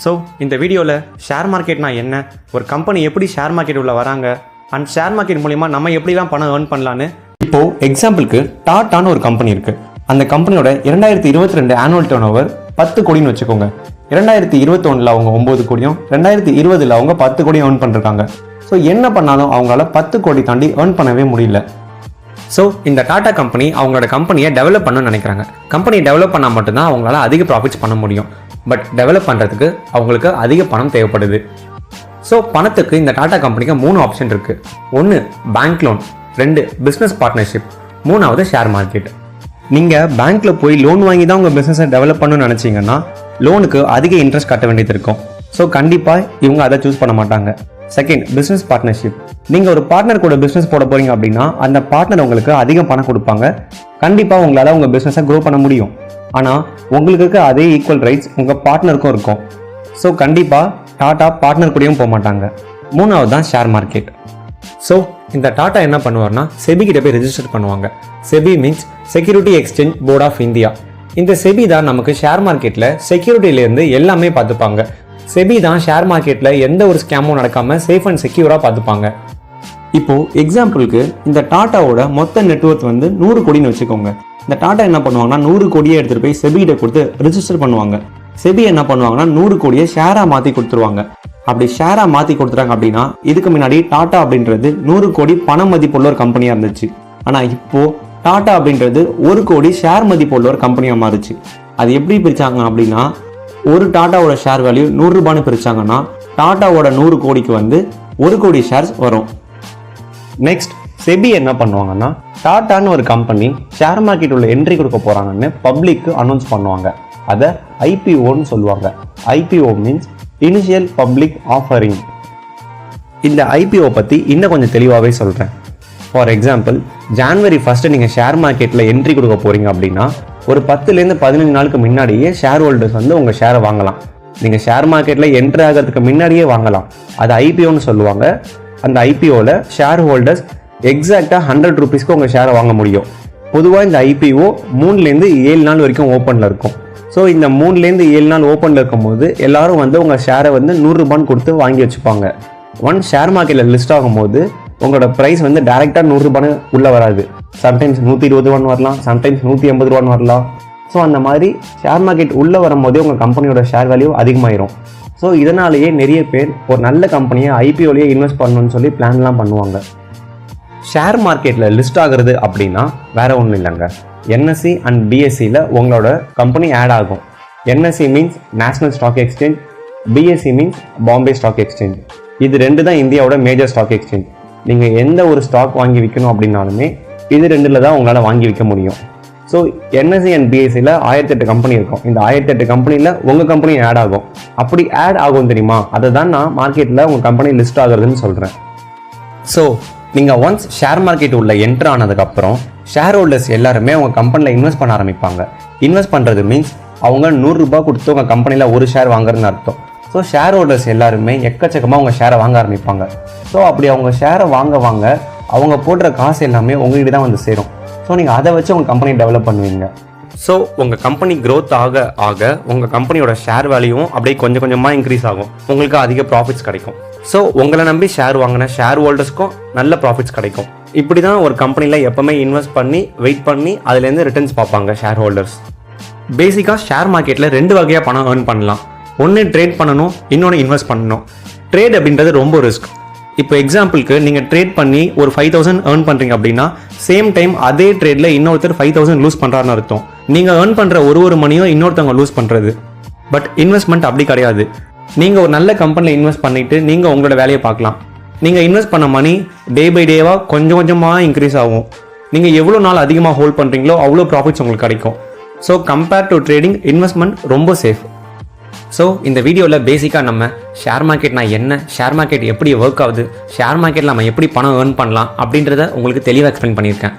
So இந்த வீடியோவில் share மார்க்கெட்னா என்ன, ஒரு கம்பெனி எப்படி ஷேர் மார்க்கெட் உள்ள வராங்க அண்ட் ஷேர் மார்க்கெட் மூலிமா நம்ம எப்படிலாம் பணம் ஏர்ன் பண்ணலான்னு. இப்போது எக்ஸாம்பிளுக்கு டாட்டான்னு ஒரு கம்பெனி இருக்குது. அந்த கம்பெனியோட 2022 ஆனுவல் டர்ன் ஓவர் 10 கோடின்னு வச்சுக்கோங்க. 2021 அவங்க 9 கோடியும் 2020 அவங்க 10 கோடியும் ஏர்ன் பண்ணிருக்காங்க. ஸோ என்ன பண்ணாலும் அவங்களால 10 கோடி தாண்டி ஏர்ன் பண்ணவே முடியல. ஸோ இந்த டாடா கம்பெனி அவங்களோட கம்பெனியை டெவலப் பண்ணணும்னு நினைக்கிறாங்க. கம்பெனியை டெவலப் பண்ணால் மட்டும்தான் அவங்களால அதிக ப்ராஃபிட்ஸ் பண்ண முடியும். பட் டெவலப் பண்ணுறதுக்கு அவங்களுக்கு அதிக பணம் தேவைப்படுது. ஸோ பணத்துக்கு இந்த டாடா கம்பெனிக்கு 3 ஆப்ஷன் இருக்குது. 1 பேங்க் லோன், 2 பிஸ்னஸ் பார்ட்னர்ஷிப், 3வது ஷேர் மார்க்கெட். நீங்கள் பேங்க்கில் போய் லோன் வாங்கி தான் உங்கள் பிஸ்னஸை டெவலப் பண்ணணும்னு நினச்சிங்கன்னா லோனுக்கு அதிக இன்ட்ரெஸ்ட் கட்ட வேண்டியது இருக்கும். ஸோ கண்டிப்பாக இவங்க அதை சூஸ் பண்ண மாட்டாங்க. Second, business partnership. நீங்கள் ஒரு பார்ட்னர் கூட பிஸ்னஸ் போட போகிறீங்க அப்படின்னா அந்த பார்ட்னர் உங்களுக்கு அதிக பணம் கொடுப்பாங்க. கண்டிப்பாக உங்களால் உங்கள் பிஸ்னஸை க்ரோ பண்ண முடியும். ஆனால் உங்களுக்கு இருக்க அதே ஈக்குவல் ரைட்ஸ் உங்கள் பார்ட்னருக்கும் இருக்கும். ஸோ கண்டிப்பாக டாடா பார்ட்னர் கூடயும் போக மாட்டாங்க. 3வது தான் ஷேர் மார்க்கெட். ஸோ இந்த டாடா என்ன பண்ணுவார்னா செபி கிட்ட போய் ரெஜிஸ்டர் பண்ணுவாங்க. SEBI means security exchange board of India. இந்த செபி தான் நமக்கு ஷேர் மார்க்கெட்டில் செக்யூரிட்டிலேருந்து எல்லாமே பார்த்துப்பாங்க. செபி தான் ஷேர் மார்க்கெட்டில் எந்த ஒரு ஸ்கேமும் நடக்காமல் சேஃப் அண்ட் செக்யூராக பார்த்துப்பாங்க. இப்போது எக்ஸாம்பிளுக்கு இந்த டாட்டாவோட மொத்த நெட்வொர்க் 100 கோடின்னு வச்சுக்கோங்க. இந்த டாடா என்ன பண்ணுவாங்கன்னா 100 கோடியை எடுத்துகிட்டு போய் செபிகிட்ட கொடுத்து ரிஜிஸ்டர் பண்ணுவாங்க. செபி என்ன பண்ணுவாங்கன்னா 100 கோடியை ஷேராக மாற்றி கொடுத்துருவாங்க. அப்படி ஷேராக மாற்றி கொடுத்துட்டாங்க அப்படின்னா இதுக்கு முன்னாடி டாடா அப்படின்றது 100 கோடி பண மதிப்புள்ள ஒரு கம்பெனியாக இருந்துச்சு. ஆனால் இப்போது டாடா அப்படின்றது 1 கோடி ஷேர் மதிப்புள்ள ஒரு கம்பெனியாக மாறுச்சு. அது எப்படி பிரித்தாங்க அப்படின்னா ஒரு டாட்டாவோட ஷேர் வேல்யூ 100 ரூபான்னு பிரித்தாங்கன்னா டாட்டாவோட 100 கோடிக்கு 1 கோடி ஷேர்ஸ் வரும். நெக்ஸ்ட், செபி என்ன பண்ணுவாங்கன்னா டாட்டான்னு ஒரு கம்பெனி ஷேர் மார்க்கெட் உள்ள என்ட்ரி கொடுக்க போகிறாங்கன்னு பப்ளிக்கு அனௌன்ஸ் பண்ணுவாங்க. அதை ஐபிஓன்னு சொல்லுவாங்க. IPO means initial public offering. இந்த ஐபிஓ பற்றி இன்னும் கொஞ்சம் தெளிவாகவே சொல்கிறேன். ஃபார் எக்ஸாம்பிள், ஜான்வரி 1 நீங்கள் ஷேர் மார்க்கெட்டில் என்ட்ரி கொடுக்க போகிறீங்க அப்படின்னா ஒரு 10லேருந்து 15 நாளுக்கு முன்னாடியே ஷேர் ஹோல்டர்ஸ் உங்கள் ஷேரை வாங்கலாம். நீங்கள் ஷேர் மார்க்கெட்டில் என்ட்ரி ஆகிறதுக்கு முன்னாடியே வாங்கலாம். அது ஐபிஓன்னு சொல்லுவாங்க. அந்த ஐபிஓவில் ஷேர் ஹோல்டர்ஸ் எக்ஸாக்டாக 100 ரூபீஸ்க்கு உங்கள் ஷேரை வாங்க முடியும். பொதுவாக இந்த ஐபிஓ 3லேருந்து 7 நாள் வரைக்கும் ஓப்பனில் இருக்கும். ஸோ இந்த 3லேருந்து 7 நாள் ஓப்பனில் இருக்கும்போது எல்லாரும் உங்கள் ஷேரை 100 ரூபான்னு கொடுத்து வாங்கி வச்சுப்பாங்க. ஒன் ஷேர் மார்க்கெட்டில் லிஸ்ட் ஆகும்போது உங்களோட ப்ரைஸ் டேரெக்டாக 100 ரூபான்னு உள்ளே வராது. சம்டைம்ஸ் 120 ரூபான்னு வரலாம், சம்டைம்ஸ் 180 ரூபான்னு வரலாம். ஸோ அந்த மாதிரி ஷேர் மார்க்கெட் உள்ளே வரும்போதே உங்கள் கம்பெனியோட ஷேர் வேல்யூ அதிகமாயிரும். ஸோ இதனாலேயே நிறைய பேர் ஒரு நல்ல கம்பெனியை ஐபிஓலேயே இன்வெஸ்ட் பண்ணணும்னு சொல்லி பிளான்லாம் பண்ணுவாங்க. ஷேர் மார்க்கெட்டில் லிஸ்ட் ஆகுறது அப்படின்னா வேற ஒன்றும் இல்லைங்க. என்எஸ்சி அண்ட் பிஎஸ்சியில் உங்களோட கம்பெனி ஆட் ஆகும். NSC means national stock exchange, BSC means Bombay stock exchange. இது 2 தான் இந்தியாவோட மேஜர் ஸ்டாக் எக்ஸ்சேஞ்ச். நீங்கள் எந்த ஒரு ஸ்டாக் வாங்கி விற்கணும் அப்படின்னாலுமே இது 2ல் தான் உங்களால் வாங்கி விற்க முடியும். ஸோ என்எஸ்சி அண்ட் பிஎஸ்சியில் 1008 கம்பெனி இருக்கும். இந்த 1008 கம்பெனியில் உங்கள் கம்பெனி ஆட் ஆகும். அப்படி ஆட் ஆகும் தெரியுமா, அதை தான் நான் மார்க்கெட்டில் உங்கள் கம்பெனி லிஸ்ட் ஆகுறதுன்னு சொல்கிறேன். ஸோ நீங்கள் ஒன்ஸ் ஷேர் மார்க்கெட் உள்ள என்ட்ரு ஆனதுக்கப்புறம் ஷேர் ஹோல்டர்ஸ் எல்லாருமே உங்கள் கம்பெனியில் இன்வெஸ்ட் பண்ண ஆரம்பிப்பாங்க. இன்வெஸ்ட் பண்ணுறது மீன்ஸ் அவங்க 100 ரூபாய் கொடுத்து உங்கள் கம்பெனியில் ஒரு ஷேர் வாங்குறதுன்னு அர்த்தம். ஸோ ஷேர் ஹோல்டர்ஸ் எல்லாருமே எக்கச்சக்கமாக உங்கள் ஷேரை வாங்க ஆரம்பிப்பாங்க. ஸோ அப்படி அவங்க ஷேரை வாங்க அவங்க போடுற காசு எல்லாமே உங்ககிட்ட தான் சேரும். ஸோ நீங்கள் அதை வச்சு உங்கள் கம்பெனி டெவலப் பண்ணுவீங்க. ஸோ உங்கள் கம்பெனி க்ரோத் ஆக உங்கள் கம்பெனியோட ஷேர் வேல்யூவும் அப்படியே கொஞ்சம் கொஞ்சமாக இன்க்ரீஸ் ஆகும். உங்களுக்கு அதிக ப்ராஃபிட்ஸ் கிடைக்கும். ஸோ உங்களை நம்பி ஷேர் வாங்கின ஷேர் ஹோல்டர்ஸ்க்கும் நல்ல ப்ராஃபிட்ஸ் கிடைக்கும். இப்படி தான் ஒரு கம்பெனியில் எப்போவுமே இன்வெஸ்ட் பண்ணி வெயிட் பண்ணி அதுலேருந்து ரிட்டர்ன்ஸ் பார்ப்பாங்க ஷேர் ஹோல்டர்ஸ். பேசிக்காக ஷேர் மார்க்கெட்டில் 2 வகையாக பணம் ஏர்ன் பண்ணலாம். ஒன்று ட்ரேட் பண்ணணும், இன்னொன்று இன்வெஸ்ட் பண்ணணும். ட்ரேட் அப்படின்றது ரொம்ப ரிஸ்க். இப்போ எக்ஸாம்பிளுக்கு நீங்கள் ட்ரேட் பண்ணி ஒரு 5000 ஏர்ன் பண்ணுறீங்க அப்படின்னா சேம் டைம் அதே ட்ரேடில் இன்னொருத்தர் 5000 லூஸ் பண்ணுறாருன்னு அர்த்தம். நீங்கள் ஏர்ன் பண்ணுற ஒரு மணியும் இன்னொருத்தவங்க லூஸ் பண்ணுறது. பட் இன்வெஸ்ட்மெண்ட் அப்படி கிடையாது. நீங்கள் ஒரு நல்ல கம்பெனியில் இன்வெஸ்ட் பண்ணிவிட்டு நீங்கள் உங்களோட வேலையை பார்க்கலாம். நீங்கள் இன்வெஸ்ட் பண்ண மணி டே பை டேவாக கொஞ்சம் கொஞ்சமாக இன்க்ரீஸ் ஆகும். நீங்கள் எவ்வளோ நாள் அதிகமாக ஹோல்ட் பண்ணுறீங்களோ அவ்வளோ ப்ராஃபிட்ஸ் உங்களுக்கு கிடைக்கும். So compare to trading investment ரொம்ப சேஃப். ஸோ இந்த வீடியோவில் பேசிக்காக நம்ம ஷேர் மார்க்கெட்னா என்ன, ஷேர் மார்க்கெட் எப்படி ஒர்க் ஆகுது, ஷேர் மார்க்கெட்டில் நம்ம எப்படி பணம் ஏர்ன் பண்ணலாம் அப்படின்றத உங்களுக்கு தெளிவாக எக்ஸ்பிளைன் பண்ணியிருக்கேன்.